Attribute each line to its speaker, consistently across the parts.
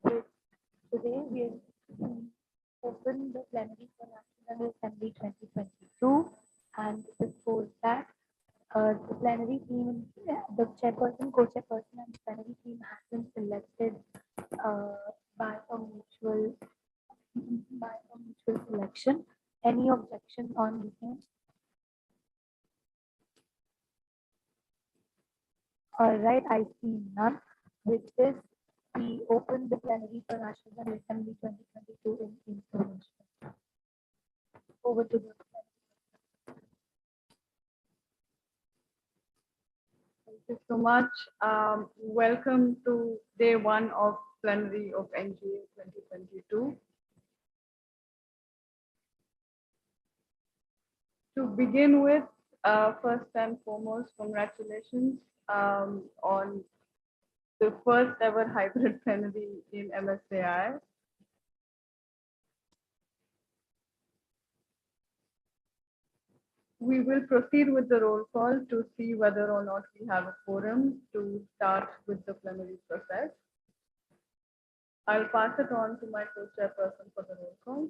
Speaker 1: So today we open the plenary for National Assembly 2022, and before that, the plenary team, the chairperson, co-chairperson, and the plenary team has been selected uh, by a mutual selection. Any objection on the same? All right, I see none. With this, we open the plenary for National Assembly 2022 in information. Over to the
Speaker 2: Thank you so much. Welcome to day one of plenary of NGA 2022. To begin with, first and foremost, congratulations on the first ever hybrid plenary in MSAI. We will proceed with the roll call to see whether or not we have a quorum to start with the plenary process. I'll pass it on to my co-chairperson for the roll call.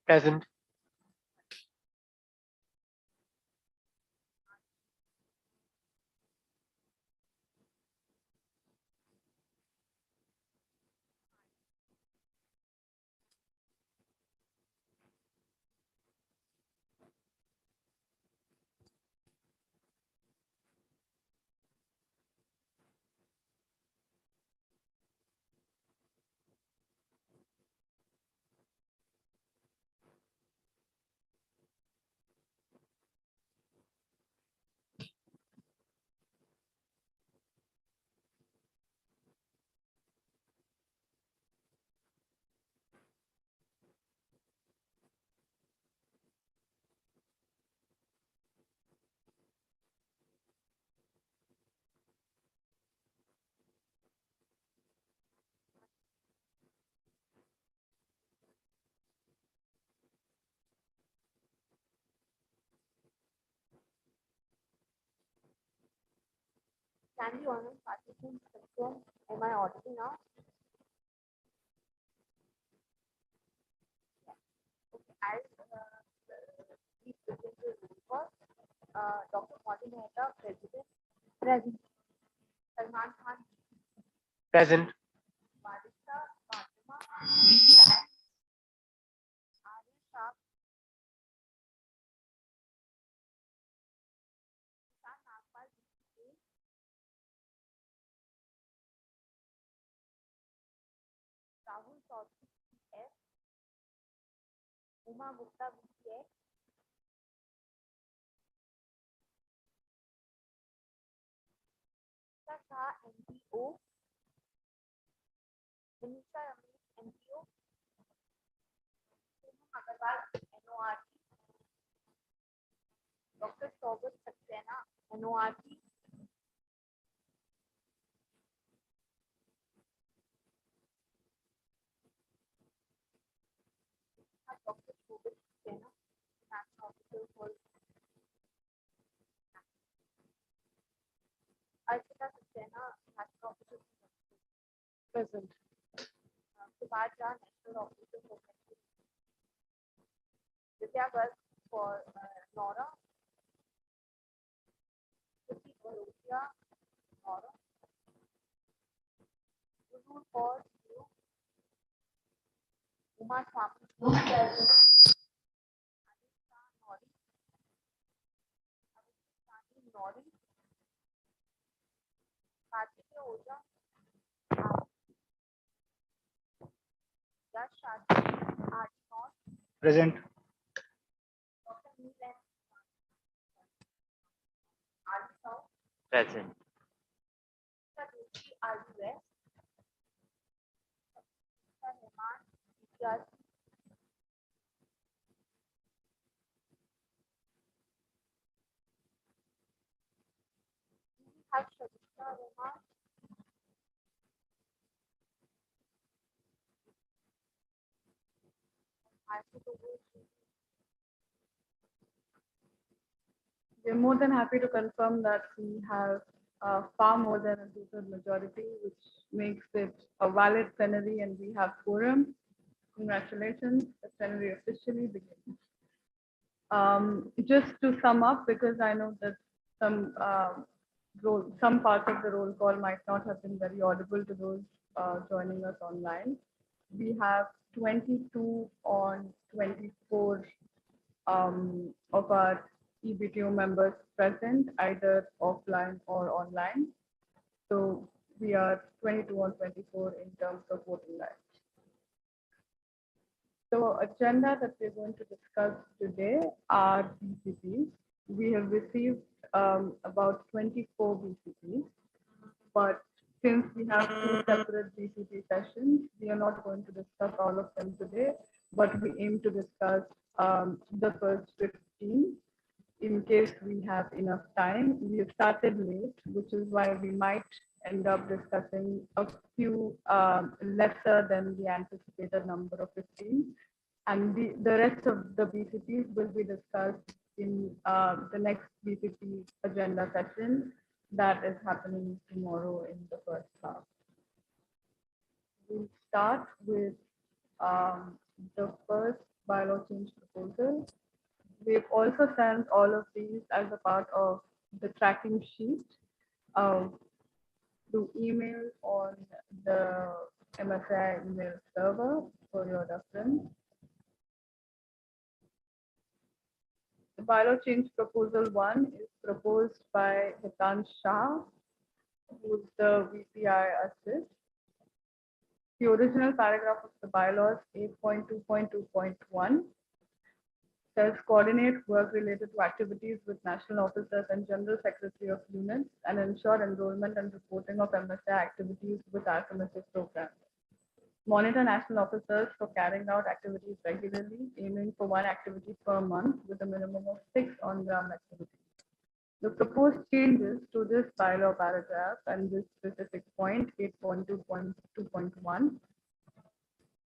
Speaker 3: Present.
Speaker 1: Can the honored participants confirm? Am I audible now? Okay, I'll please begin the roll call. Dr. Coordinator, President. Present. Salman Khan,
Speaker 3: Present.
Speaker 1: Barista, Fatima, Arif Shah, Ishan Nagpal, BCA, Rahul Chaudhary, BCS, Uma Gupta, BCS, Shah, NPO, Manisha Ramesh, NPO, Sonu Agarwal, NORT, Dr. Shaubat Saxena, NORT, Dr. Shaubat Saxena, National Officer for Archita Saxena, National Officer for
Speaker 2: Present.
Speaker 1: Subhash Jha, National Officer for Vidya Garg for Nora, Kriti Bharotia, Nora, Guru for you, Uma Swami, Anisha Nori, Abhishek Nori, Kartikeya Oja, Yash Shadi, Adi North,
Speaker 3: Present.
Speaker 1: Dr. Neelan, Adi South,
Speaker 3: Present.
Speaker 1: Doshi, Adi West,
Speaker 2: We're more than happy to confirm that we have far more than a two-thirds majority, which makes it a valid plenary, and we have quorum. Congratulations, the plenary officially begins. Just to sum up, because I know that some parts of the roll call might not have been very audible to those joining us online. We have 22 on 24 of our EBTO members present, either offline or online. So we are 22 on 24 in terms of voting rights. So agenda that we're going to discuss today are BCPs. We have received about 24 BCPs, but since we have two separate BCP sessions, we are not going to discuss all of them today, but we aim to discuss the first 15 in case we have enough time. We have started late, which is why we might end up discussing a few lesser than the anticipated number of 15. And the rest of the BCPs will be discussed in the next BCP agenda session that is happening tomorrow in the first half. We'll start with the first bylaw change proposal. We've also sent all of these as a part of the tracking sheet to email on the MSAI email server for your reference. The bylaw change proposal 1 is proposed by Hitan Shah, who's the VPI assist. The original paragraph of the bylaws 8.2.2.1 says coordinate work related to activities with national officers and general secretary of units and ensure enrollment and reporting of MSA activities with affirmative programs. Monitor national officers for carrying out activities regularly, aiming for one activity per month with a minimum of 6 on-ground activities. The proposed changes to this bylaw paragraph and this specific point, 8.2.2.1,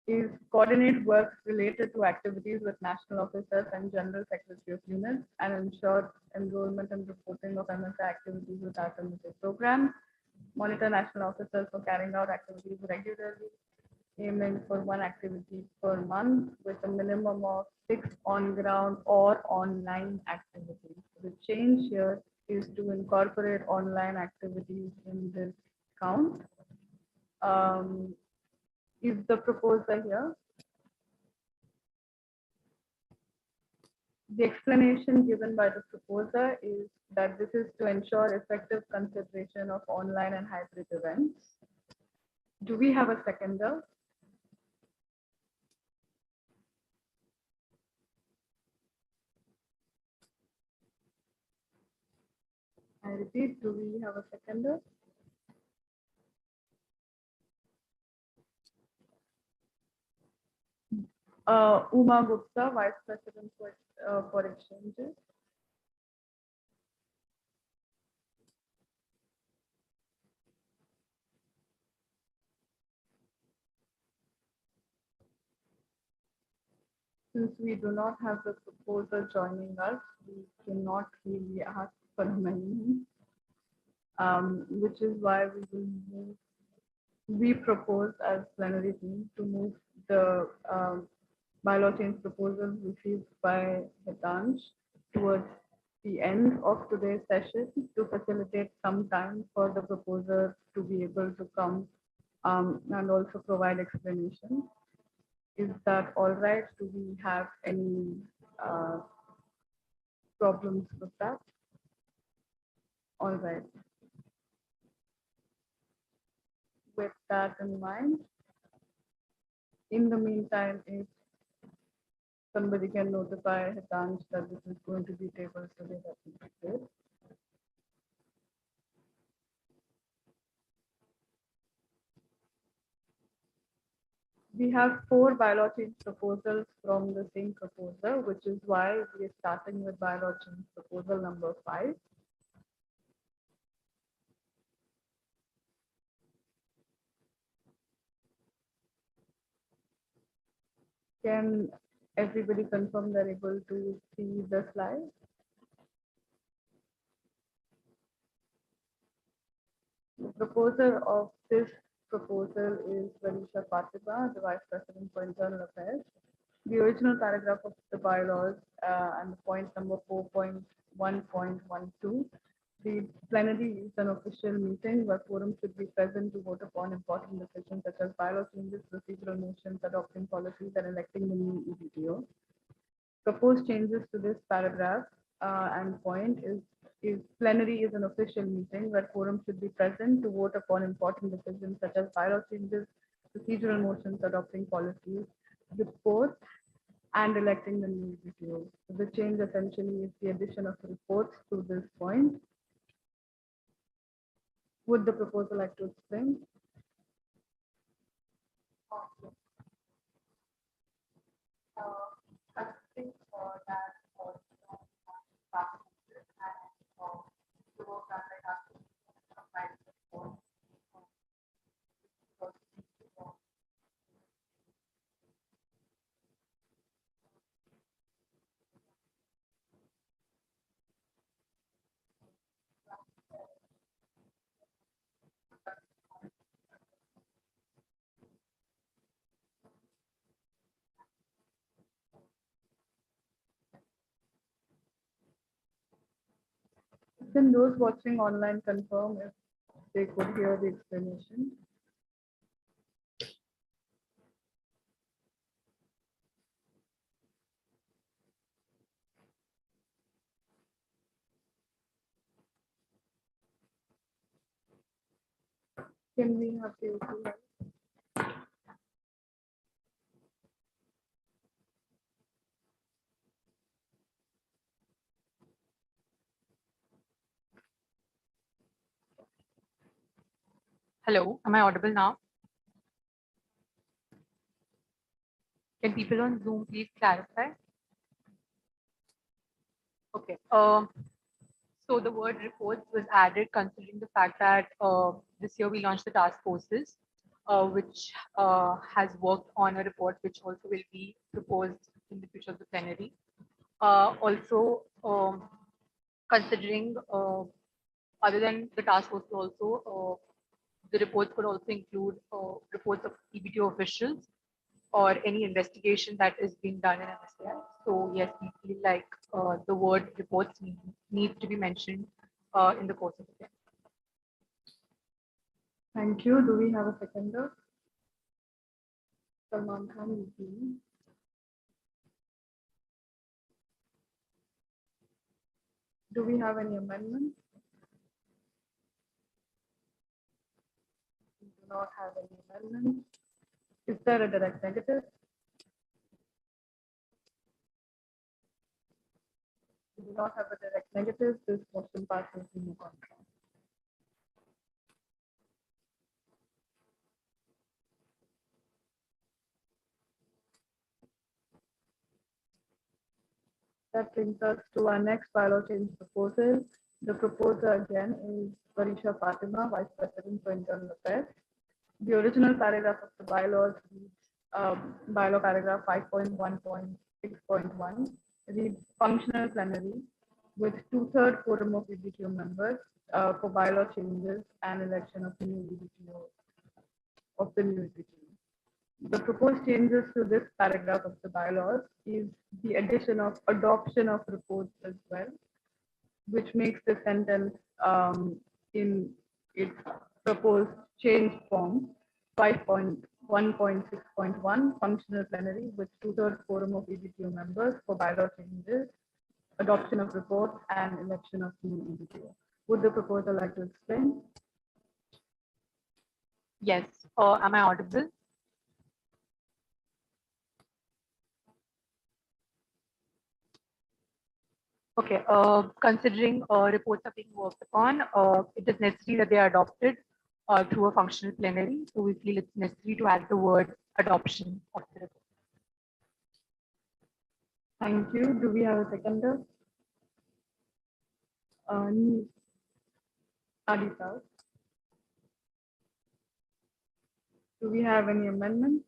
Speaker 2: is coordinate work related to activities with national officers and general secretary of units and ensure enrollment and reporting of MSA activities with affirmative programs. Monitor national officers for carrying out activities regularly, aiming for one activity per month with a minimum of 6 on-ground or online activities. The change here is to incorporate online activities in this count. Is the proposer here? The explanation given by the proposer is that this is to ensure effective consideration of online and hybrid events. Do we have a seconder? I repeat, do we have a seconder? Uma Gupta, Vice President for Exchanges. Since we do not have the proposer joining us, we cannot really ask for amendment, which is why we will move. We propose as plenary team to move the bylaw change proposal received by Hitansh towards the end of today's session to facilitate some time for the proposer to be able to come and also provide explanation. Is that all right? Do we have any problems with that? All right. With that in mind, in the meantime, if somebody can notify Hitansh that this is going to be tabled today, that would be good. We have 4 bylaw change proposals from the same proposer, which is why we are starting with bylaw change proposal number 5. Can everybody confirm they're able to see the slide? The proposer of this proposal is Vanisha Fatima, the Vice President for Internal Affairs. The original paragraph of the bylaws and the point number 4.1.12, the plenary is an official meeting where quorum should be present to vote upon important decisions such as bylaw changes, procedural motions, adopting policies, and electing the new EBTO. Proposed changes to this paragraph and point is plenary is an official meeting where quorum should be present to vote upon important decisions such as bylaw changes, procedural motions, adopting policies, reports, and electing the new EBTO. The change essentially is the addition of reports to this point. Would the proposer like to explain? Can those watching online confirm if they could hear the explanation? Can we have the OP?
Speaker 4: Hello, am I audible now? Can people on Zoom please clarify? Okay. So the word reports was added considering the fact that this year we launched the task forces, which has worked on a report which also will be proposed in the future of the plenary. Also, considering other than the task force, also the reports could also include reports of EBTO officials or any investigation that is being done in MSAI. So yes, we feel like the word reports need to be mentioned in the course of the day.
Speaker 2: Thank you. Do we have a seconder? Salman Khan, please. Do we have any amendments? We do not have any amendments. Is there a direct negative? We do not have a direct negative. This motion passes in no contrast. That brings us to our next bylaw change proposal. The proposer again is Vanisha Fatima, Vice President for Internal Affairs. The original paragraph of the bylaws reads bylaw paragraph 5.1.6.1 reads functional plenary with 2/3 quorum of EBTO members for bylaw changes and election of the new EBTO The proposed changes to this paragraph of the bylaws is the addition of adoption of reports as well, which makes the sentence in its proposed change form 5.1.6.1 functional plenary with 2/3 quorum of EBTO members for bylaw changes, adoption of reports, and election of new EBTO. Would the proposer like to explain?
Speaker 4: Yes, am I audible? Okay, considering reports are being worked upon, it is necessary that they are adopted through a functional plenary. So we feel it's necessary to add the word adoption of the report.
Speaker 2: Thank you. Do we have a seconder? Adita. Do we have any amendments?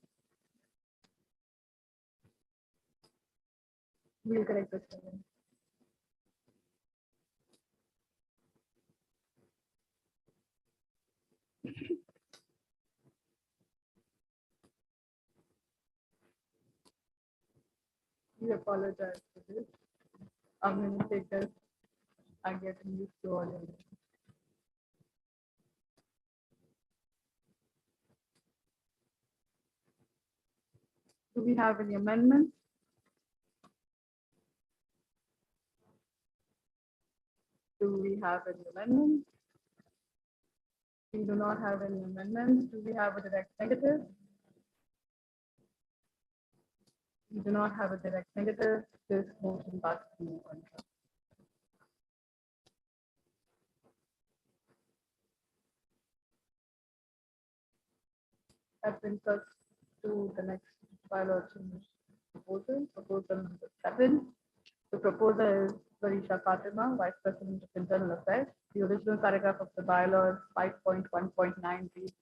Speaker 2: We'll correct this. We apologize for this. I'm going to take this. I'm getting used to all of it. Do we have any amendments? Do we have any amendments? We do not have any amendments. Do we have a direct negative? We do not have a direct negative. This motion passes in no contrast. That brings us to the next bylaw change proposal number 7. The proposer is Varisha Fatima, Vice President of Internal Affairs. The original paragraph of the bylaw is 5.1.9 reads,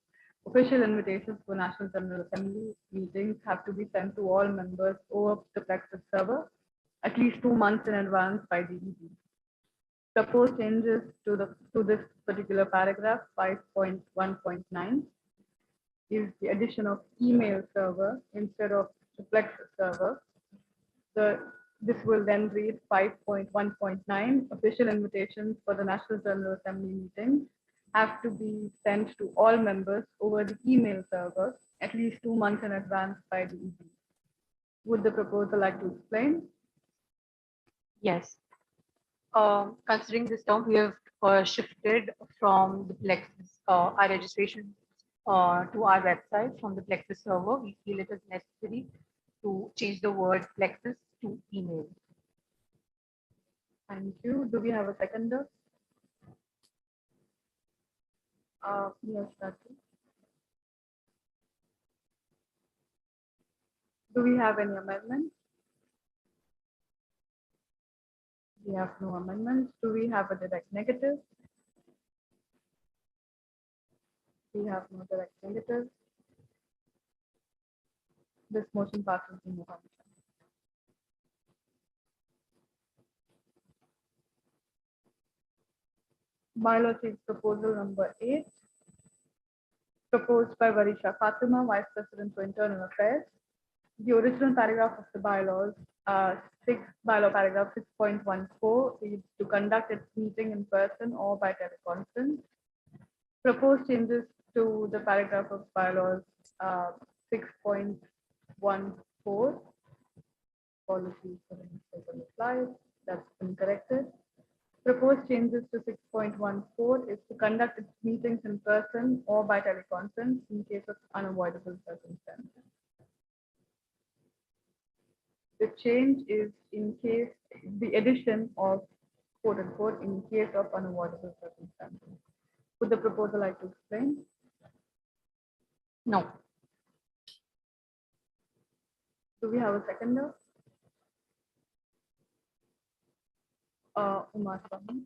Speaker 2: official invitations for National General Assembly meetings have to be sent to all members over the Plexus server at least 2 months in advance by DEB. Proposed changes to this particular paragraph 5.1.9 is the addition of email server instead of the Plexus server. This will then read 5.1.9 official invitations for the National General Assembly meeting have to be sent to all members over the email server at least 2 months in advance by the EB. Would the proposer like to explain?
Speaker 4: Yes. Considering this term, we have shifted from the Plexus, our registration to our website from the Plexus server. We feel it is necessary to change the word Plexus to email.
Speaker 2: Thank you. Do we have a seconder? Yes, Shruti. Do we have any amendments? We have no amendments. Do we have a direct negative? We have no direct negative. This motion passes in no contrast. Bylaw change proposal number 8, proposed by Varisha Fatima, Vice President for Internal Affairs. The original paragraph of the bylaws, bylaw paragraph 6.14 reads to conduct its meeting in person or by teleconference. Proposed changes to the paragraph of bylaws 6.14 policies for the mistake on the slide. That's been corrected. Proposed changes to 6.14 is to conduct its meetings in person or by teleconference in case of unavoidable circumstances. The change is in case, the addition of quote unquote in case of unavoidable circumstances. Would the proposer like to explain?
Speaker 4: No.
Speaker 2: Do we have a seconder? Umar Swami.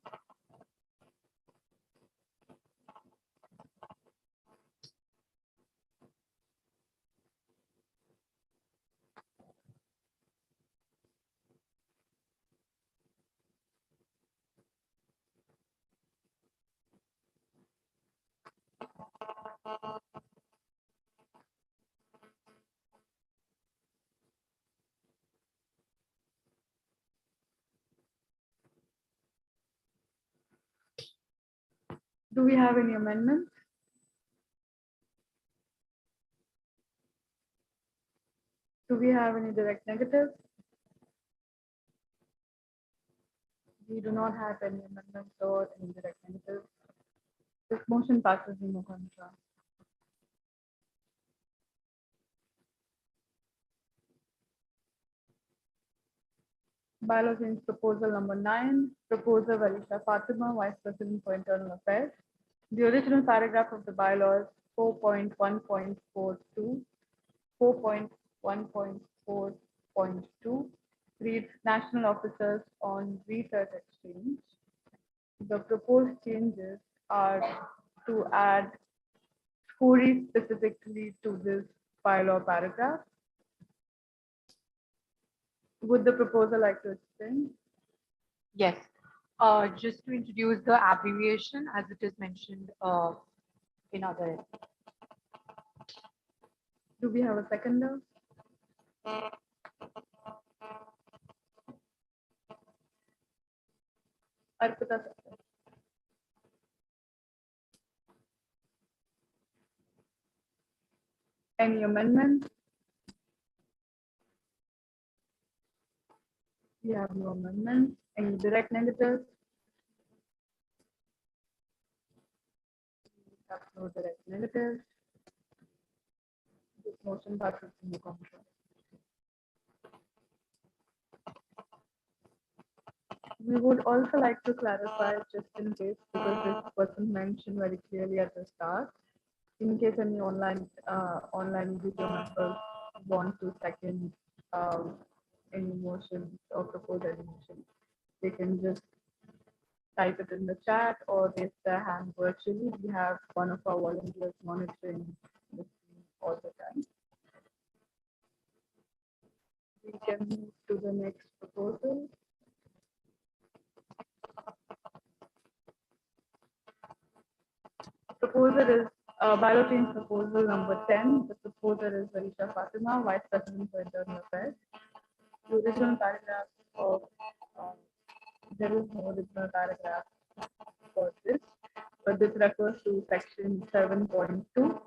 Speaker 2: Do we have any amendments? Do we have any direct negatives? We do not have any amendments or any direct negatives. This motion passes in no contrast. Bylaw change proposal number 9, proposer Varisha Fatima, Vice President for Internal Affairs. The original paragraph of the bylaws 4.1.42, 4.1.4.2 reads National Officers on Research Exchange. The proposed changes are to add queries specifically to this bylaw paragraph. Would the proposer like to explain?
Speaker 4: Yes. Just to introduce the abbreviation as it is mentioned in other.
Speaker 2: Do we have a seconder? Arpita second. Any amendments? We have no amendments. Any direct negatives? We have no direct negatives. This motion passes in the contrary. We would also like to clarify, just in case, because this wasn't mentioned very clearly at the start, in case any online video members want to second any motions or propose any motion, they can just type it in the chat or raise their hand virtually. We have one of our volunteers monitoring the screen all the time. We can move to the next proposal. Proposer is bylaw change proposal number 10. The proposer is Varisha Fatima, Vice President for Internal Affairs. The original paragraph of there is no original paragraph for this, but this refers to section 7.2.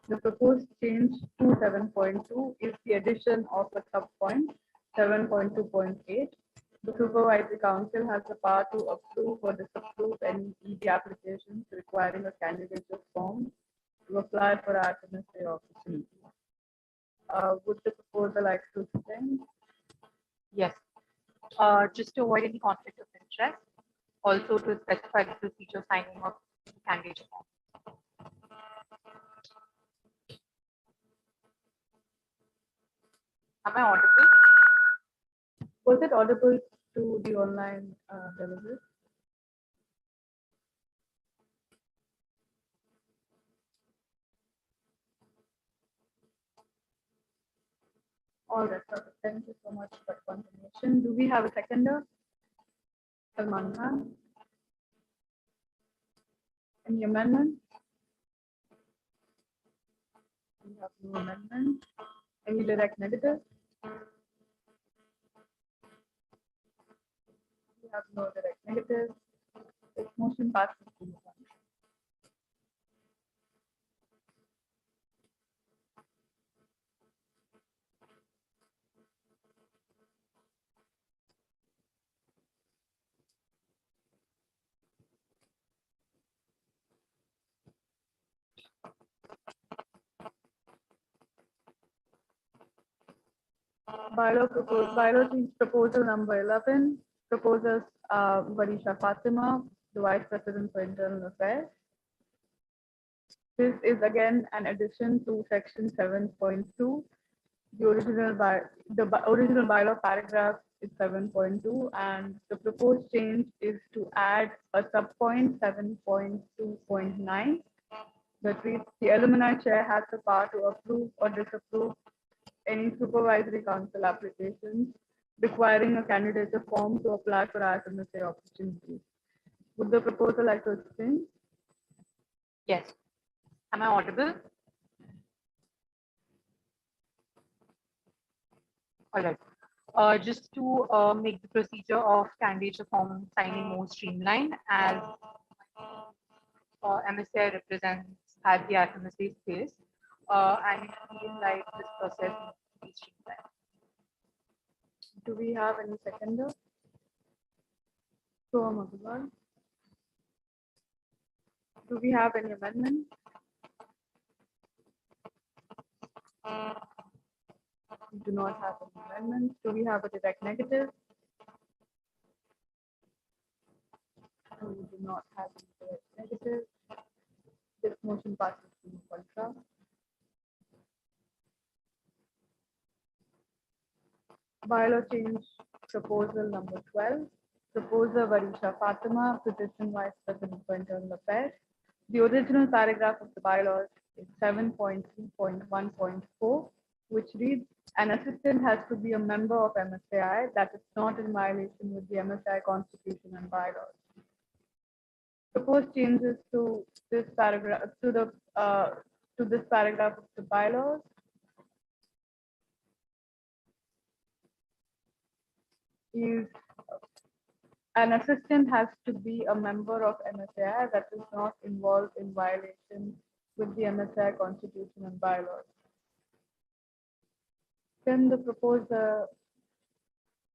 Speaker 2: The proposed change to 7.2 is the addition of a subpoint 7.2.8. The Supervisory Council has the power to approve or disapprove any ED applications requiring a candidature form to apply for our MSAI opportunity. Would the proposer like to explain?
Speaker 4: Yes. Just to avoid any conflict of interest, also to specify the procedure signing of candidate form. Am I audible?
Speaker 2: Was it audible to the online delegate? All right, sir. Thank you so much for confirmation. Do we have a seconder? Salman Khan. Any amendment? We have no amendment. Any direct negative? We have no direct negative. This motion passes. Bylaw change proposal number 11. Proposers Varisha Fatima, the Vice President for Internal Affairs. This is again an addition to section 7.2. The original bylaw paragraph is 7.2, and the proposed change is to add a subpoint 7.2.9 that reads: the alumni chair has the power to approve or disapprove any supervisory council applications requiring a candidature form to apply for MSAI opportunities. Would the proposer like to explain?
Speaker 4: Yes. Am I audible? All right. Just to make the procedure of candidature form signing more streamlined, as MSAI represents at the FMSA space, and in like this process needs to be streamlined.
Speaker 2: Do we have any seconder? So, do we have any amendment? We do not have any amendments. Do we have a direct negative? We do not have any direct negative. Motion passes to contra. Bylaw change proposal number 12. Proposer Varisha Fatima, petition Vice President for Internal Affairs. The original paragraph of the bylaws is 7.3.1.4, which reads, an assistant has to be a member of MSAI that is not in violation with the MSAI Constitution and bylaws. Proposed changes to this paragraph to this paragraph of the bylaws is an assistant has to be a member of MSAI that is not involved in violation with the MSAI Constitution and bylaws. Can the proposer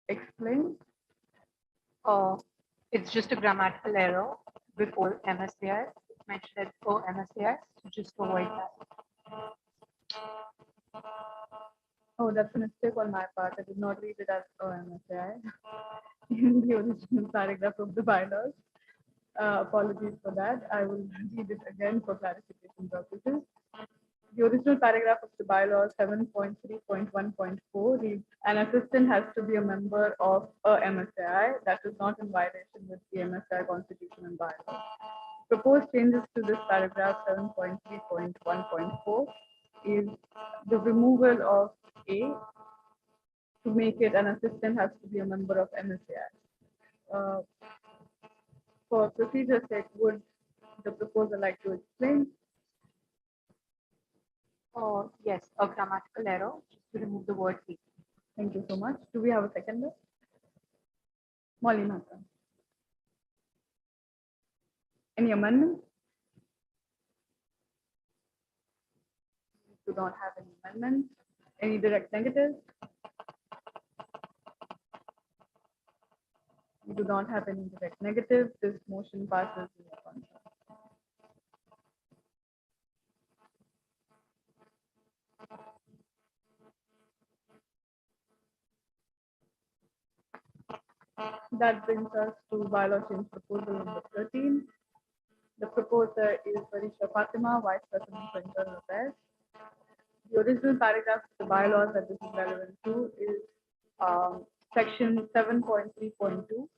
Speaker 2: explain?
Speaker 4: It's just a grammatical error before MSAI. It's mentioned as for MSAI, so just to avoid that.
Speaker 2: Oh, that's a mistake on my part. I did not read it as MSAI in the original paragraph of the bylaws. Apologies for that. I will read it again for clarification purposes. The original paragraph of the bylaws 7.3.1.4 reads, an assistant has to be a member of a MSAI that is not in violation with the MSAI Constitution and bylaws. Proposed changes to this paragraph 7.3.1.4 is the removal of A to make it an assistant has to be a member of MSAI. For procedure's sake, would the proposer like to explain?
Speaker 4: Yes, a grammatical error, just to remove the word "be."
Speaker 2: Thank you so much. Do we have a seconder? Molly Mata. Any amendments? Do not have any amendments. Any direct negatives? We do not have any direct negatives. This motion passes in the contract. That brings us to bylaw change proposal number 13. The proposer is Varisha Fatima, Vice President for Internal Affairs. The original paragraph of the bylaws that this is relevant to is section 7.3.2.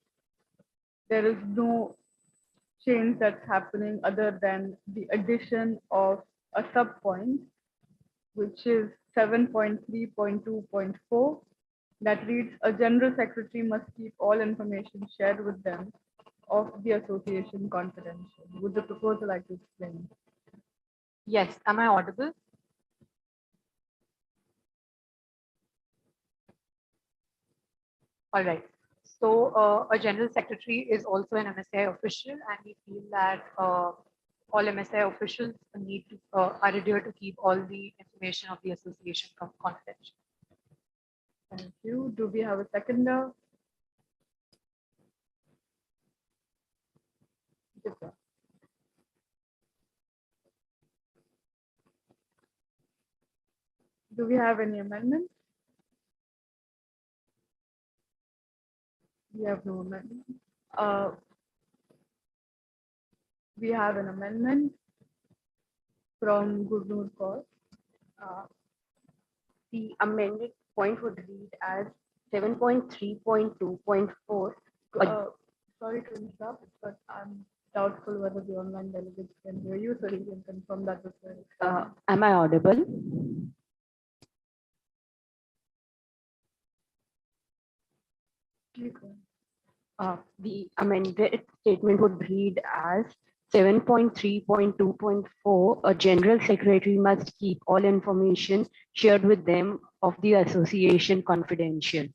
Speaker 2: There is no change that's happening other than the addition of a subpoint, which is 7.3.2.4, that reads, a general secretary must keep all information shared with them of the association confidential. Would the proposer like to explain?
Speaker 4: Yes, am I audible? All right. So a general secretary is also an MSAI official, and we feel that all MSAI officials need to are adhered to keep all the information of the association confidential.
Speaker 2: Thank you. Do we have a seconder? Yes, sir. Do we have any amendments? We have no amendment. We have an amendment from Gurnur Kaur.
Speaker 5: The amended point would read as 7.3.2.4.
Speaker 2: Sorry to interrupt, but I'm doubtful whether the online delegates can hear you, so you can confirm that as well.
Speaker 5: Am I audible? The amended statement would read as 7.3.2.4. A general secretary must keep all information shared with them of the association confidential.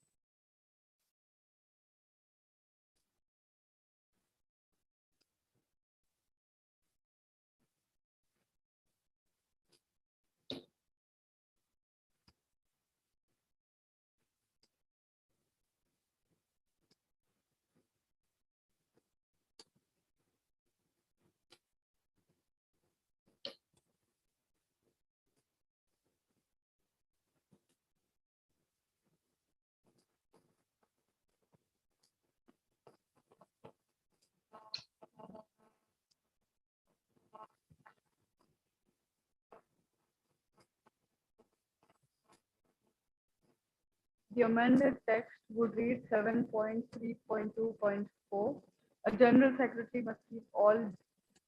Speaker 2: The amended text would read 7.3.2.4. A general secretary must keep all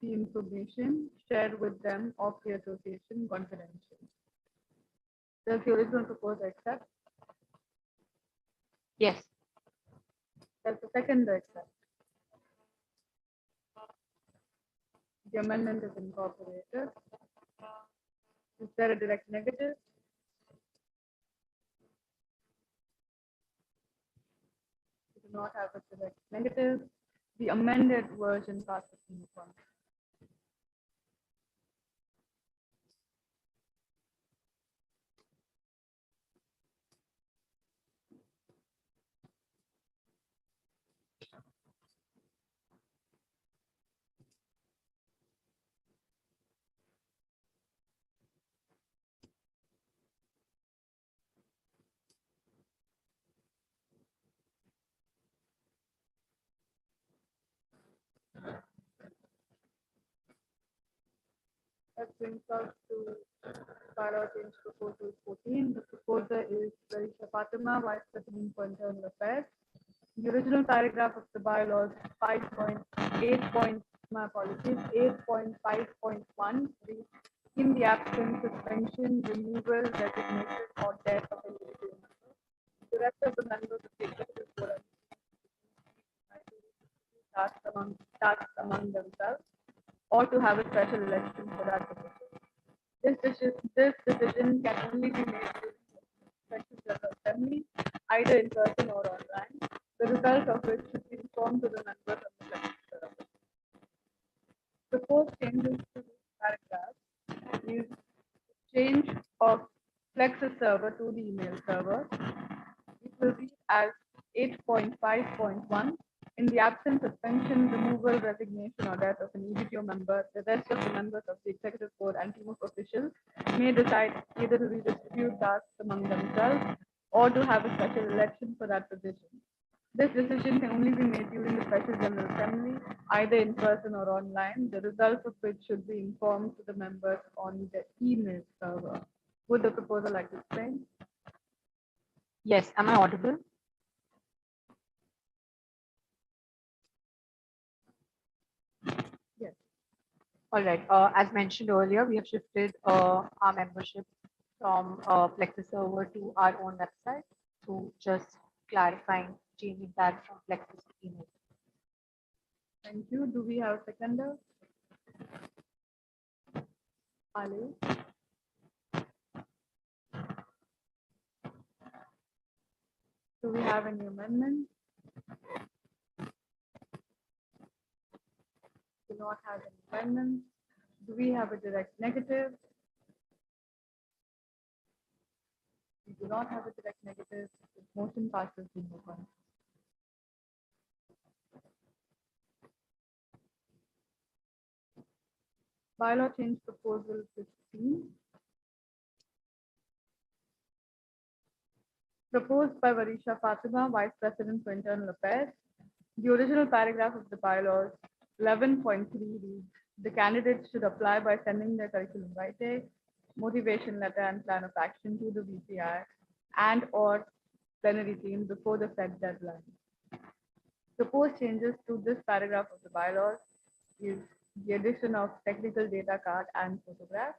Speaker 2: the information shared with them of the association confidential. Does the original proposal accept?
Speaker 4: Yes.
Speaker 2: Does the second accept? The amendment is incorporated. Is there a direct negative? We do not have a direct negative. The amended version passes in the front. That brings us to bylaw change proposal 14. The proposer is Varisha Fatima, Vice President for Internal Affairs. The original paragraph of the bylaws 5.8. My apologies, 8.5.1 reads, in the absence, suspension, removal, resignation, or death of an individual member, the rest of the members of the executive board tasks among themselves, or to have a special election for that position. This decision can only be made during the special general assembly, either in person or online, the result of which should be informed to the members of the legislature. Proposed changes to this paragraph is change of Flexus server to the email server. It will read as 8.5.1. In the absence, suspension, removal, resignation, or death of an EBTO member, the rest of the members of the executive board and team of officials may decide either to redistribute tasks among themselves or to have a special election for that position. This decision can only be made during the special general assembly, either in person or online, the results of which should be informed to the members on the email server. Would the proposer like to explain?
Speaker 4: Yes. Am I audible?
Speaker 2: Yes.
Speaker 4: All right. As mentioned earlier, we have shifted our membership from Plexus server to our own website. So just clarifying, changing that from Plexus to email.
Speaker 2: Thank you. Do we have a seconder? Ali? Do we have any amendments? Do not have any amendments. Do we have a direct negative? We do not have a direct negative. This motion passes to move on. Bylaw change proposal 15. Proposed by Varisha Fatima, Vice President for Internal Affairs. The original paragraph of the bylaws 11.3 reads, the candidates should apply by sending their curriculum vitae, motivation letter and plan of action to the VPI and or plenary team before the set deadline. Proposed changes to this paragraph of the bylaws is the addition of technical data card and photograph.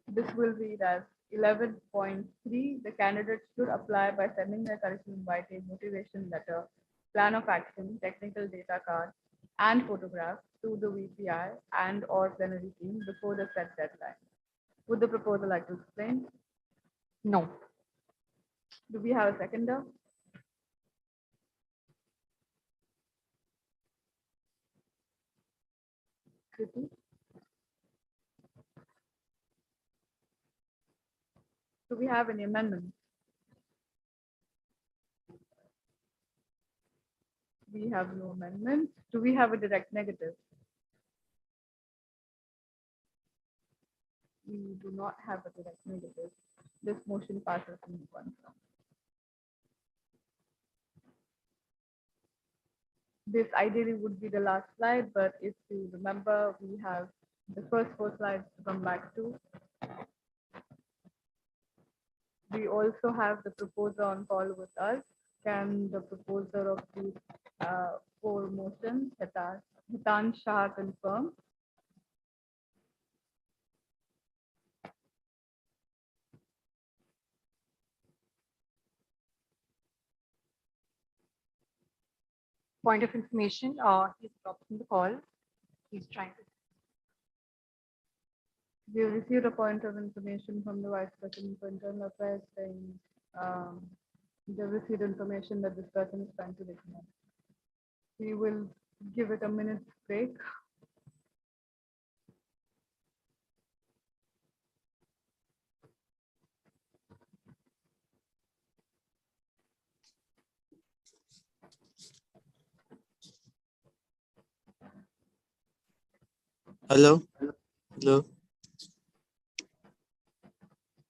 Speaker 2: This will read as 11.3. The candidates should apply by sending their curriculum vitae, motivation letter, plan of action, technical data card, and photograph to the VPI and or plenary team before the set deadline. Would the proposer like to explain?
Speaker 4: No.
Speaker 2: Do we have a seconder? Kriti? Do we have any amendments? We have no amendments. Do we have a direct negative? We do not have a direct negative. This motion passes in one round. This ideally would be the last slide, but if you remember, we have the first 4 slides to come back to. We also have the proposer on call with us. Can the proposer of these four motions, Hitan Shah, confirm?
Speaker 4: Point of information, he's dropped from the call. He's trying to.
Speaker 2: We have received a point of information from the Vice President for Internal Affairs saying they received information that this person is trying to reconnect. We will give it a minute's break.
Speaker 6: Hello? Hello?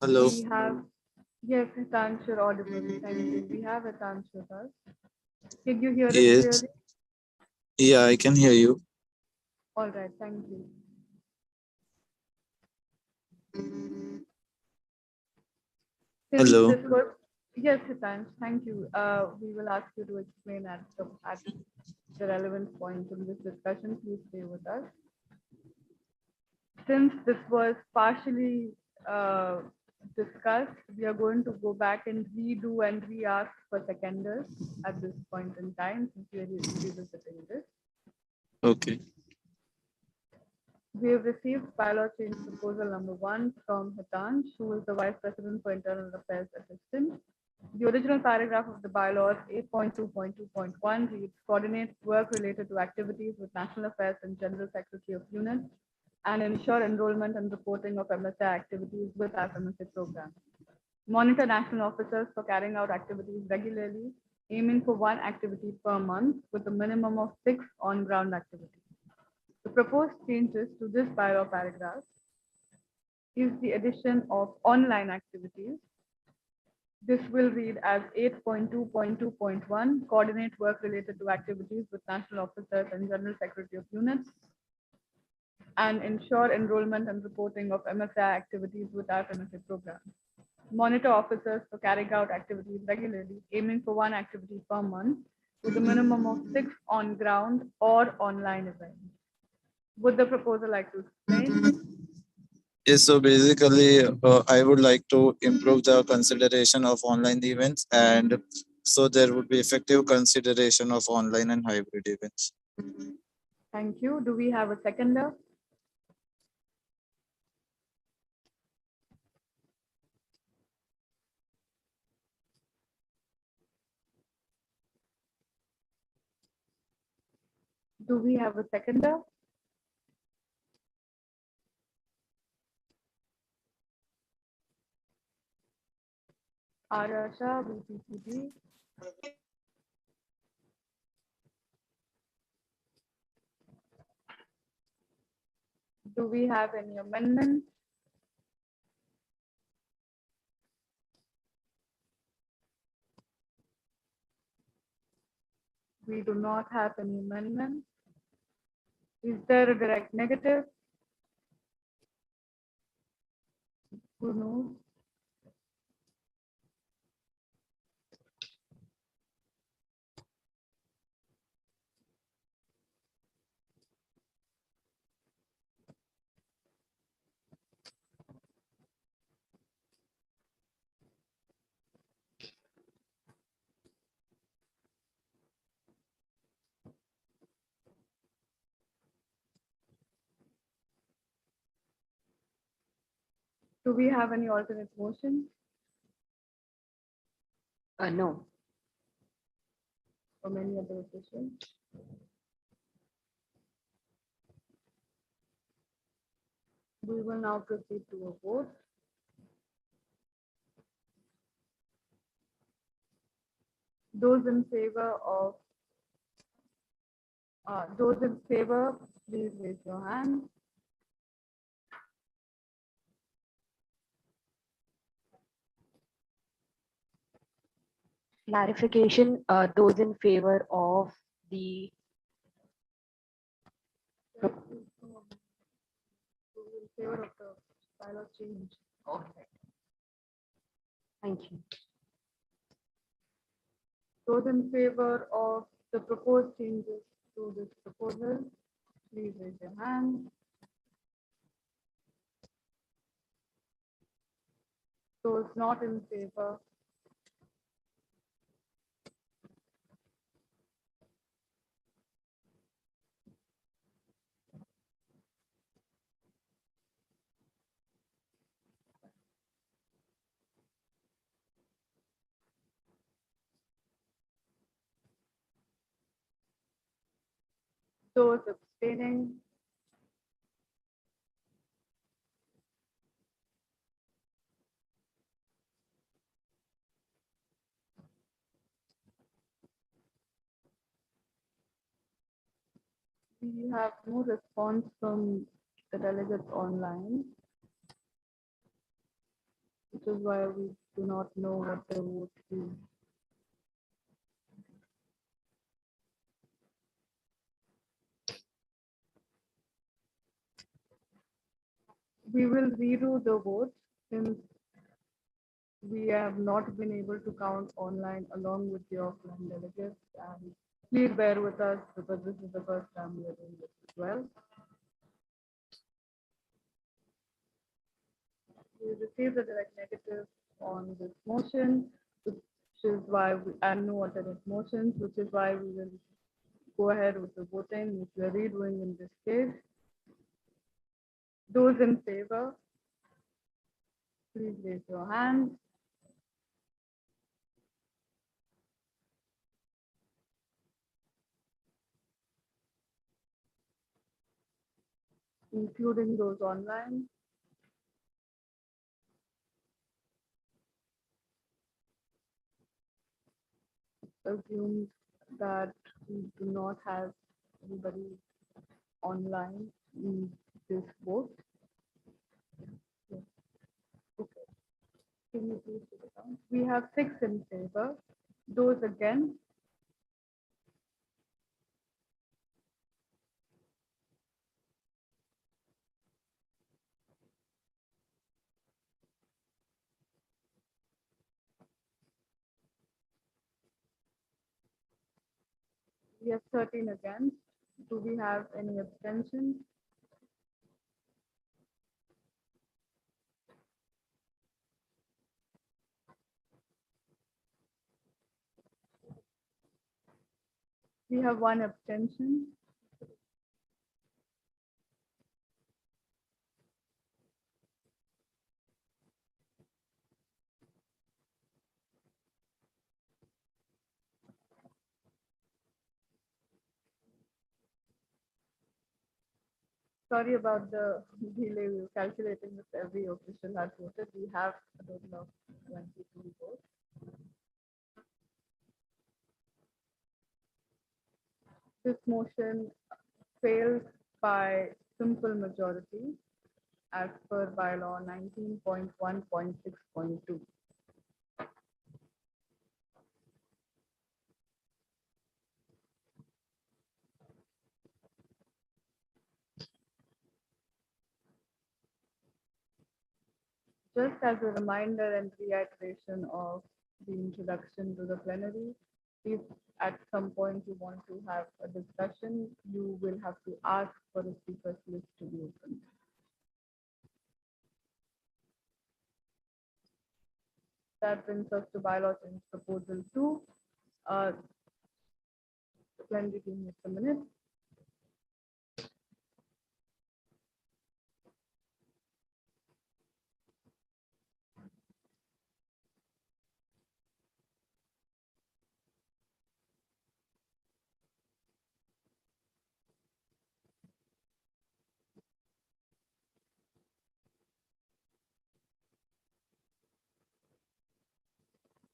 Speaker 6: Hello?
Speaker 2: We have, yes, Hitansh, you're audible. Thank you. We have Hitansh with us. Can you hear us
Speaker 6: Yes.
Speaker 2: clearly?
Speaker 6: Yeah, I can hear you.
Speaker 2: All right, thank you. Since
Speaker 6: Hello.
Speaker 2: this was, yes, Hitansh, thank you. We will ask you to explain at the relevant points in this discussion. Please stay with us. Since this was partially discussed, we are going to go back and redo and re-ask for seconders at this point in time, since we are revisiting this.
Speaker 6: Okay.
Speaker 2: We have received bylaw change proposal number 1 from Hitansh, who is the Vice President for Internal Affairs Assistant. The original paragraph of the bylaws 8.2.2.1 reads, coordinate work related to activities with National Affairs and General Secretary of units and ensure enrollment and reporting of MSAI activities with our MSAI program. Monitor national officers for carrying out activities regularly, aiming for 1 activity per month with a minimum of 6 on-ground activities. The proposed changes to this bylaw paragraph is the addition of online activities. This will read as 8.2.2.1, coordinate work related to activities with national officers and General Secretary of units, and ensure enrollment and reporting of MSAI activities with our MSAI program. Monitor officers for carrying out activities regularly, aiming for 1 activity per month with a minimum of 6 on-ground or online events. Would the proposer like to explain?
Speaker 6: Yes, so basically, I would like to improve the consideration of online events, and so there would be effective consideration of online and hybrid events.
Speaker 2: Thank you. Do we have a seconder? Do we have a seconder? Arasha, BPCB. Do we have any amendments? We do not have any amendments. Is there a direct negative? Who knows? Do we have any alternate motion
Speaker 5: No.
Speaker 2: from any other official? We will now proceed to a vote. Those in favor, please raise your hand.
Speaker 5: Clarification, those in favor of the,
Speaker 2: Those in favor of the bylaw change.
Speaker 5: Thank you.
Speaker 2: Those in favor of the proposed changes to this proposal, please raise your hand. Those not in favor, those abstaining, we have no response from the delegates online, which is why we do not know what their vote is. We will redo the vote since we have not been able to count online along with the offline delegates. And please bear with us because this is the first time we are doing this as well. We received a direct negative on this motion, which is why and no alternate motions, which is why we will go ahead with the voting, which we are redoing in this case. Those in favor, please raise your hand. Including those online. Assume that we do not have anybody online in this vote. Yes. Okay. Can you please take it down? We have 6 in favor. Those against? We have 13 against. Do we have any abstentions? We have 1 abstention. Sorry about the delay. We were calculating if every official had voted. We have a total of 22 votes. This motion fails by simple majority as per bylaw 19.1.6.2. Just as a reminder and reiteration of the introduction to the plenary, if at some point you want to have a discussion, you will have to ask for the speakers list to be opened. That brings us to bylaw change proposal 2. The plenary give me a minute.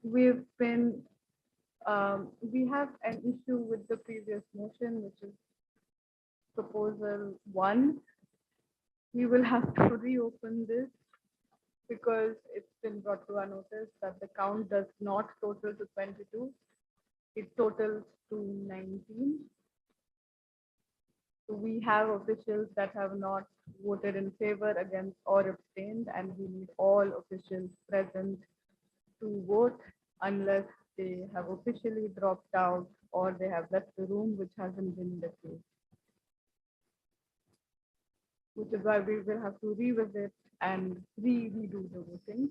Speaker 2: We've been, we have an issue with the previous motion, which is proposal 1. We will have to reopen this because it's been brought to our notice that the count does not total to 22. It totals to 19. So we have officials that have not voted in favor, against, or abstained, and we need all officials present to vote unless they have officially dropped out or they have left the room, which hasn't been the case. Which is why we will have to revisit and redo the voting.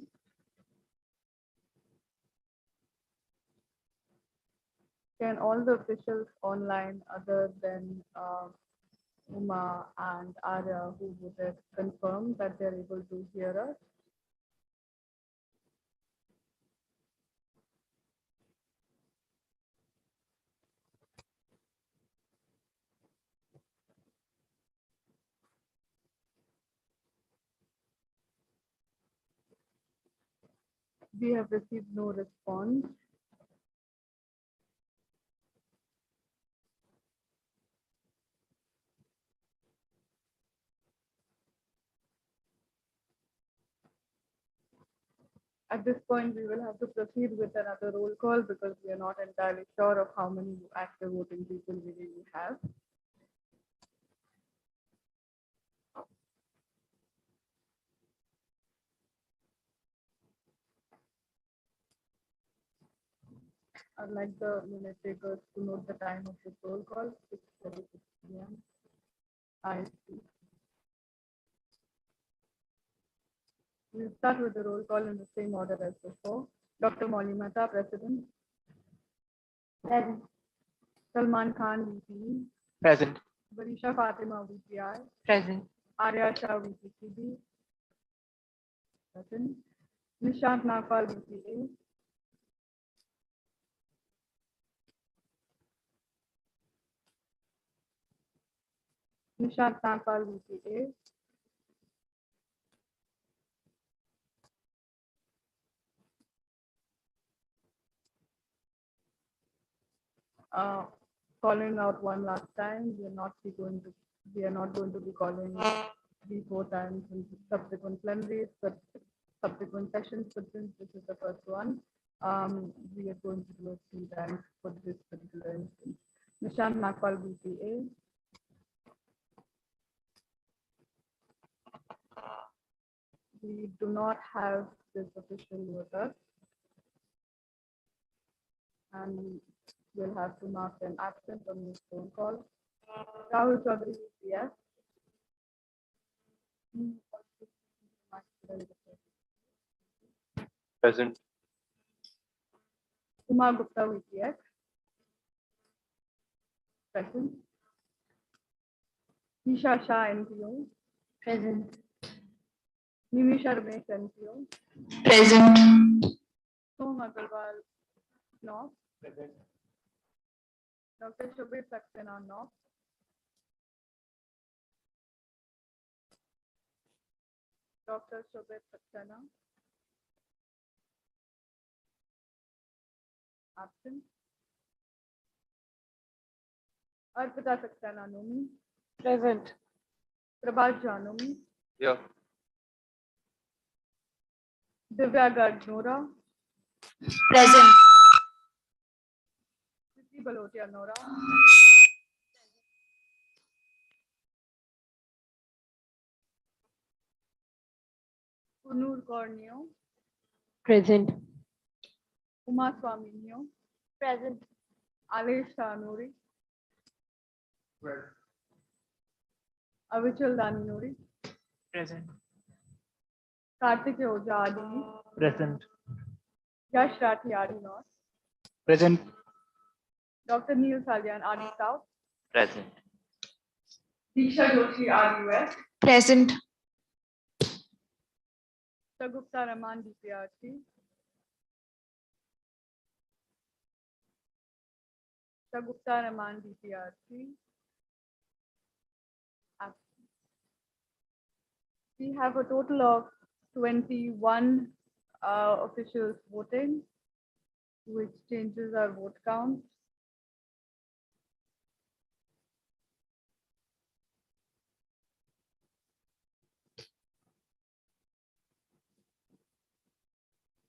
Speaker 2: Can all the officials online other than Uma and Arya who voted confirm that they're able to hear us? We have received no response. At this point, we will have to proceed with another roll call because we are not entirely sure of how many active voting people we really have. I'd like the minute takers to note the time of this roll call, 6:36 p.m. IST. We'll start with the roll call in the same order as before. Dr. Molly Mehta, President.
Speaker 1: Present.
Speaker 2: Salman Khan, VP.
Speaker 3: Present.
Speaker 2: Barisha Fatima, VPI.
Speaker 4: Present.
Speaker 2: Arya Shah, VPCB. Present. Nishant Nagpal, VPA. Nishant Nagpal, VPA. Calling out one last time, we are not going to be calling 3-4 times in subsequent plenaries, but subsequent sessions. But since this is the first one, we are going to do it 3 times for this particular instance. Nishant Nagpal, VPA. We do not have this official with us, and we'll have to mark an absent on this phone call. Rahul Chaudhary, yes.
Speaker 3: Present.
Speaker 2: Kumar Gupta, VPX. Present. Isha Shah, NPO.
Speaker 1: Present.
Speaker 2: Nimisha Ramesh, NPO.
Speaker 5: Present.
Speaker 2: Som Agarwal, NOF.
Speaker 3: Present.
Speaker 2: Dr. Shobhit Saxena, NOF. Dr. Shobhit Saxena. Absent. Arpita Saxena, Nomi.
Speaker 3: Present.
Speaker 2: Prabhat Janomi.
Speaker 3: Yeah.
Speaker 2: Divya Garg, Nora.
Speaker 5: Present.
Speaker 2: Priti Balotia, Nora. Kunur Korneo.
Speaker 5: Present.
Speaker 2: Uma Swaminio.
Speaker 1: Present.
Speaker 2: Alesh Tanuri. Avichal Daninuri.
Speaker 3: Present.
Speaker 2: Kartik Oja Adi.
Speaker 3: Present.
Speaker 2: Yash Rathi Adi North.
Speaker 3: Present.
Speaker 2: Dr. Neil Salyan Adi South.
Speaker 3: Present.
Speaker 2: Disha Joshi Adi West.
Speaker 5: Present.
Speaker 2: Sagupta Raman DPRC. Sagupta Raman DPRC. We have a total of 21 officials voting, which changes our vote count.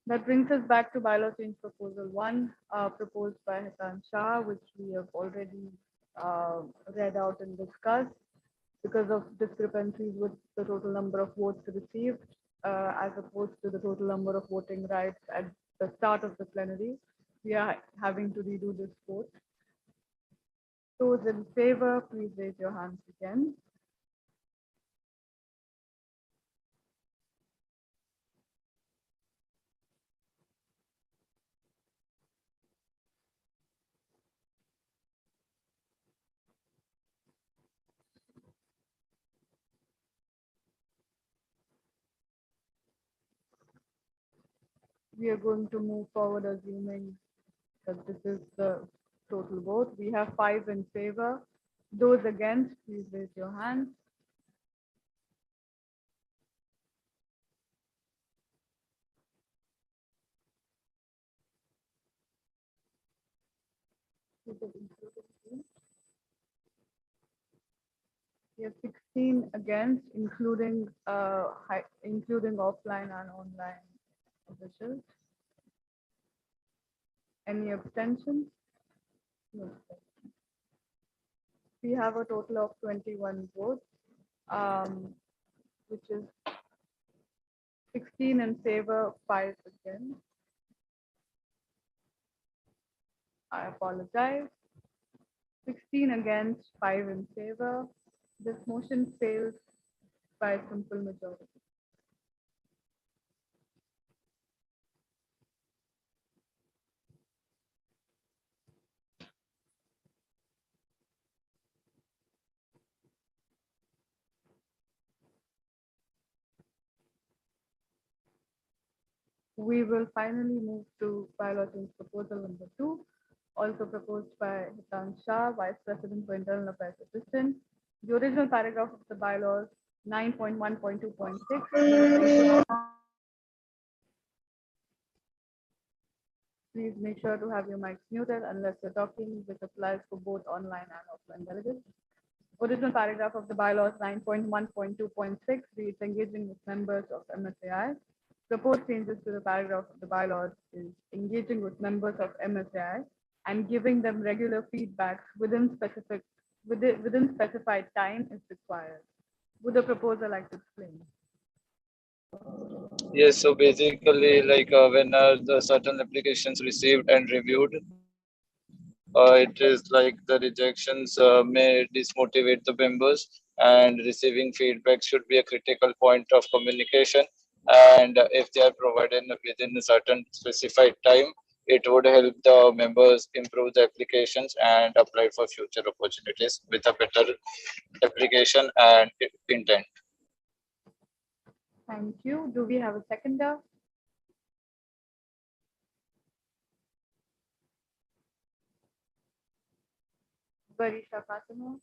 Speaker 2: That brings us back to bylaw change proposal 1, proposed by Hitan Shah, which we have already read out and discussed because of discrepancies with the total number of votes received as opposed to the total number of voting rights the start of the plenary, we are having to redo this vote. Those in favor, please raise your hands again. We are going to move forward assuming that this is the total vote. We have 5 in favor. Those against, please raise your hands. We have 16 against, including offline and online officials. Any abstentions? No abstentions. We have a total of 21 votes, which is 16 in favor, 5 against. I apologize. 16 against, 5 in favor. This motion fails by a simple majority. We will finally move to bylaw change proposal number 2, also proposed by Hitan Shah, Vice President for Internal Affairs Assistant. The original paragraph of the bylaws 9.1.2.6. Please make sure to have your mics muted unless you're talking, which applies for both online and offline delegates. Original paragraph of the bylaws 9.1.2.6 reads engaging with members of MSAI. Proposed changes to the paragraph of the bylaws is engaging with members of MSAI and giving them regular feedback within specified time if required. Would the proposer like to explain?
Speaker 6: Yes, so basically, like when the certain applications received and reviewed, it is like the rejections may dismotivate the members, and receiving feedback should be a critical point of communication. And if they are provided within a certain specified time, it would help the members improve the applications and apply for future opportunities with a better application and intent.
Speaker 2: Thank you. Do we have a seconder? Barisha Fatima.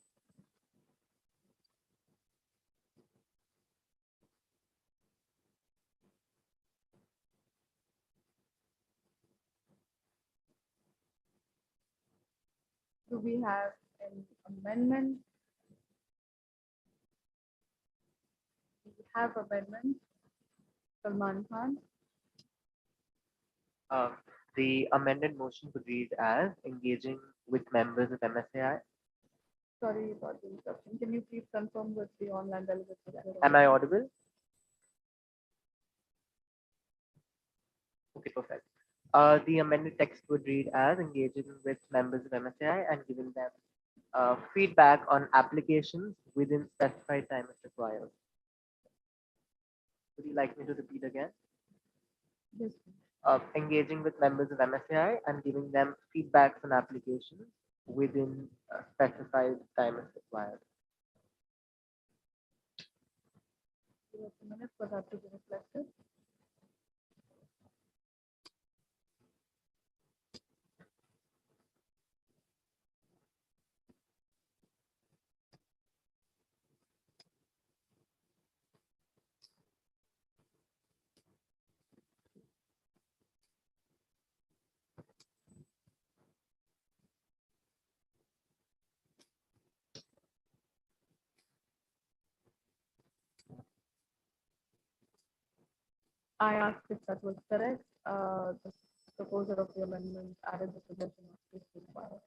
Speaker 2: Do we have an amendment? We have amendment. Salman Khan.
Speaker 3: The amended motion could read as engaging with members of MSAI.
Speaker 2: Sorry about the interruption. Can you please confirm with the online delegates?
Speaker 3: Am I audible? Okay, perfect. The amended text would read as engaging with members of MSAI and giving them feedback on applications within specified time if required. Would you like me to repeat again?
Speaker 2: Yes.
Speaker 3: Engaging with members of MSAI and giving them feedbacks on applications within a specified time if required.
Speaker 2: Give us a minute for that to be reflected. I asked if that was correct. The proposer of the amendment added the suggestion of this required.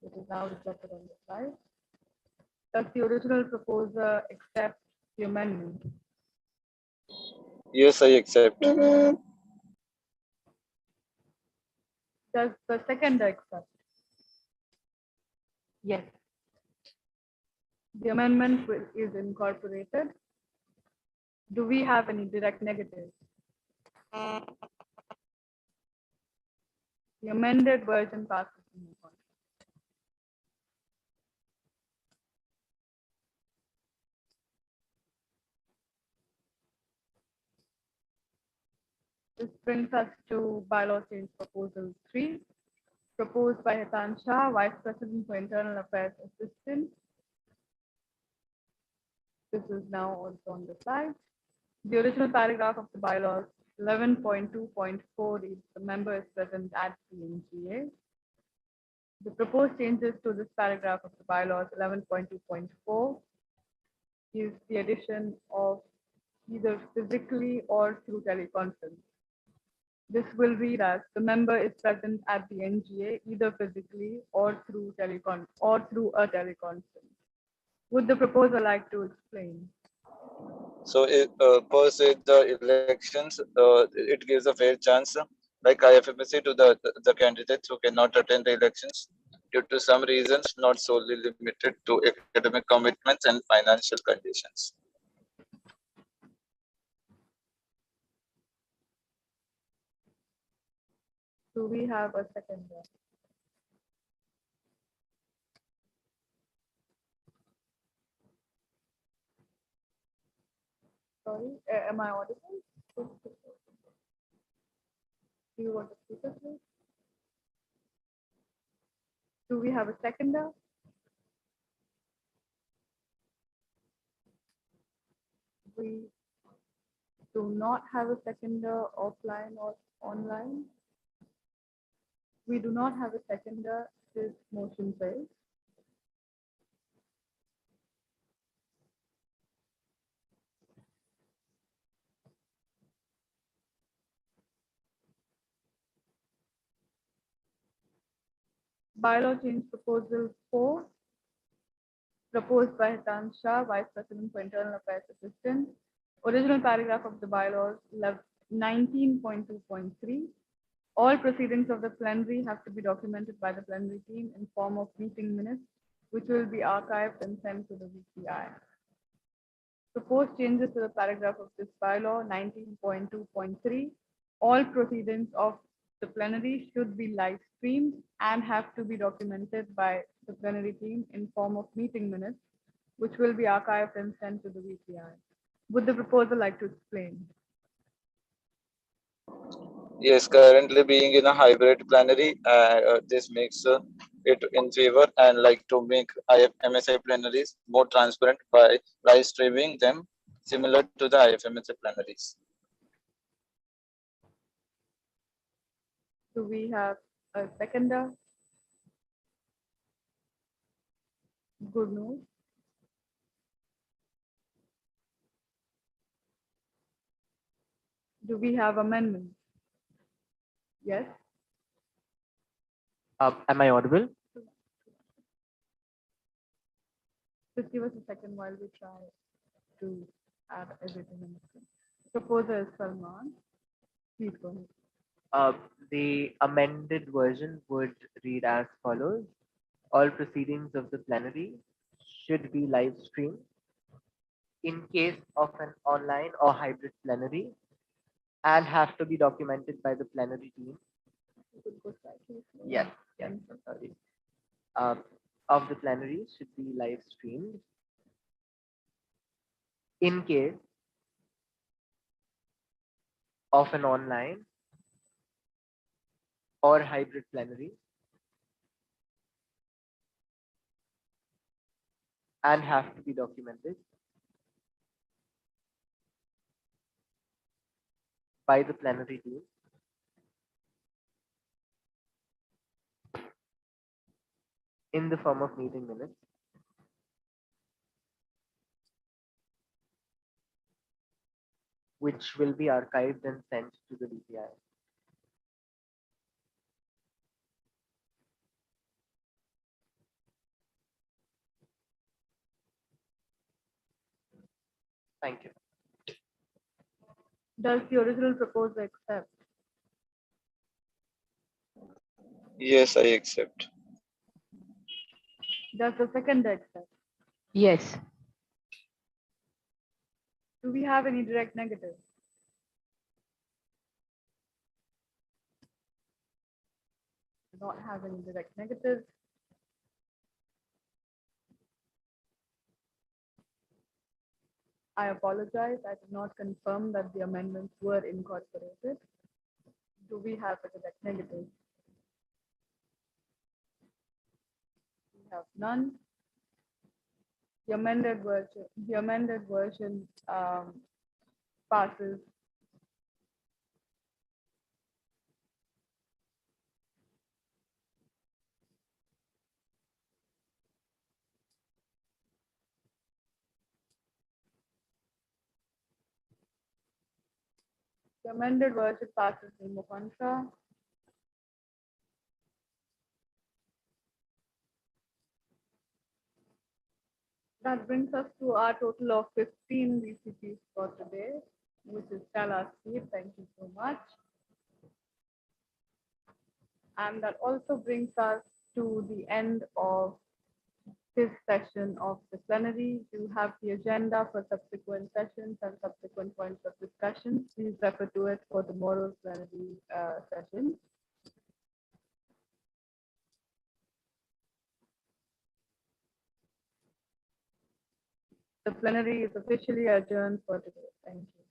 Speaker 2: It is now reflected on the slide. Does the original proposer accept the amendment?
Speaker 6: Yes, I accept.
Speaker 2: Does the seconder accept?
Speaker 4: Yes.
Speaker 2: The amendment is incorporated. Do we have any direct negatives? The amended version passes to move on. This brings us to bylaw change proposal 3, proposed by Hitan Shah, Vice President for Internal Affairs Assistant. This is now also on the slide. The original paragraph of the bylaws 11.2.4 reads the member is present at the NGA. The proposed changes to this paragraph of the bylaws 11.2.4 is the addition of either physically or through teleconference. This will read as the member is present at the NGA either physically or through a teleconference. Would the proposer like to explain?
Speaker 6: So per se the elections, it gives a fair chance, like IFMSC to the candidates who cannot attend the elections due to some reasons, not solely limited to academic commitments and financial conditions.
Speaker 2: Do we have a seconder? Sorry, am I audible? Do you want to speak up, please? Do we have a seconder? We do not have a seconder offline or online. We do not have a seconder. This motion fails. Bylaw change proposal 4, proposed by Hitan Shah, Vice President for Internal Affairs Assistant. Original paragraph of the bylaws 19.2.3. All proceedings of the plenary have to be documented by the plenary team in form of meeting minutes, which will be archived and sent to the VCI. Proposed changes to the paragraph of this bylaw 19.2.3. All proceedings of the plenary should be live streamed and have to be documented by the plenary team in form of meeting minutes, which will be archived and sent to the VCI. Would the proposer like to explain?
Speaker 6: Yes, currently being in a hybrid plenary, this makes it in favor and like to make MSI plenaries more transparent by live streaming them similar to the IFMSA plenaries.
Speaker 2: Do we have a seconder? Good news. Do we have amendments? Yes.
Speaker 3: Am I audible?
Speaker 2: Just give us a second while we try to add everything in the screen. Proposer is Salman. Please go ahead.
Speaker 3: The amended version would read as follows. All proceedings of the plenary should be live streamed. In case of an online or hybrid plenary, and have to be documented by the plenary team.
Speaker 2: You could go slightly slower.
Speaker 3: Yes, sorry. Of the plenary should be live streamed. In case of an online or hybrid plenary, and have to be documented by the plenary team in the form of meeting minutes, which will be archived and sent to the DPI. Thank you.
Speaker 2: Does the original proposer accept?
Speaker 6: Yes, I accept.
Speaker 2: Does the seconder accept?
Speaker 5: Yes.
Speaker 2: Do we have any direct negatives? Do not have any direct negatives. I apologize. I did not confirm that the amendments were incorporated. Do we have a direct negative? We have none. The amended version passes. The amended version passes in contra. That brings us to our total of 15 VCPs for today, which is Stella Speed. Thank you so much. And that also brings us to the end of this session of the plenary. You have the agenda for subsequent sessions and subsequent points of discussion. Please refer to it for tomorrow's plenary session. The plenary is officially adjourned for today. Thank you.